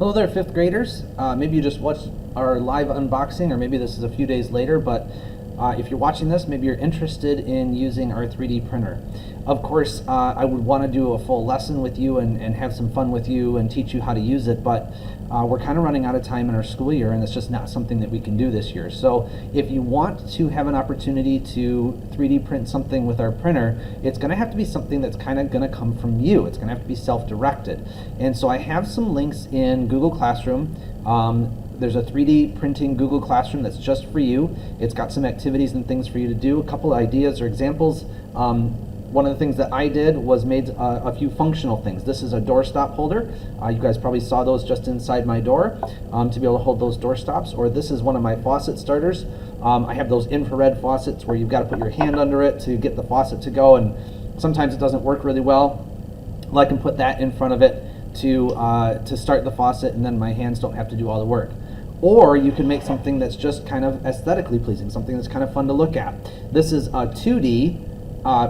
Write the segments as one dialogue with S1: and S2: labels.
S1: Hello there, fifth graders. Maybe you just watched our live unboxing, or maybe this is a few days later, but if you're watching this, maybe you're interested in using our 3D printer. Of course, I would want to do a full lesson with you and have some fun with you and teach you how to use it, but we're kind of running out of time in our school year, and it's just not something that we can do this year. So if you want to have an opportunity to 3D print something with our printer, it's going to have to be something that's kind of going to come from you. It's going to have to be self-directed. And so I have some links in Google Classroom. There's a 3D printing Google Classroom that's just for you. It's got some activities and things for you to do, a couple of ideas or examples. One of the things that I did was made a few functional things. This is a doorstop holder. You guys probably saw those just inside my door to be able to hold those door stops. Or this is one of my faucet starters. I have those infrared faucets where you've got to put your hand under it to get the faucet to go, and sometimes it doesn't work really well. Well, I can put that in front of it to start the faucet, and then my hands don't have to do all the work. Or you can make something that's just kind of aesthetically pleasing, something that's kind of fun to look at. This is a 2D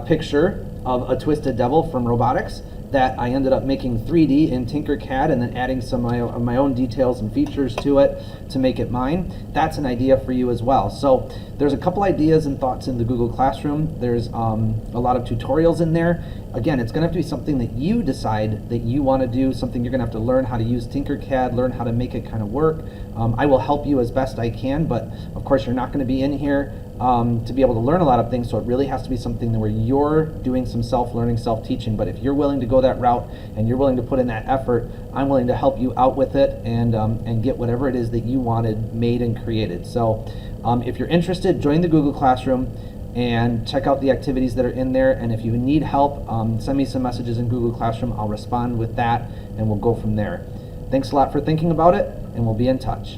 S1: picture of a twisted devil from robotics that I ended up making 3D in Tinkercad and then adding some of my own details and features to it to make it mine. That's an idea for you as well. So there's a couple ideas and thoughts in the Google Classroom. There's a lot of tutorials in there. Again, it's going to have to be something that you decide that you want to do, something you're going to have to learn how to use Tinkercad, learn how to make it kind of work. I will help you as best I can, but of course you're not going to be in here to be able to learn a lot of things, so it really has to be something where you're doing some self-learning, self-teaching. But if you're willing to go that route and you're willing to put in that effort, I'm willing to help you out with it and get whatever it is that you wanted made and created. So if you're interested, join the Google Classroom and check out the activities that are in there. And if you need help, send me some messages in Google Classroom. I'll respond with that and we'll go from there. Thanks a lot for thinking about it, and we'll be in touch.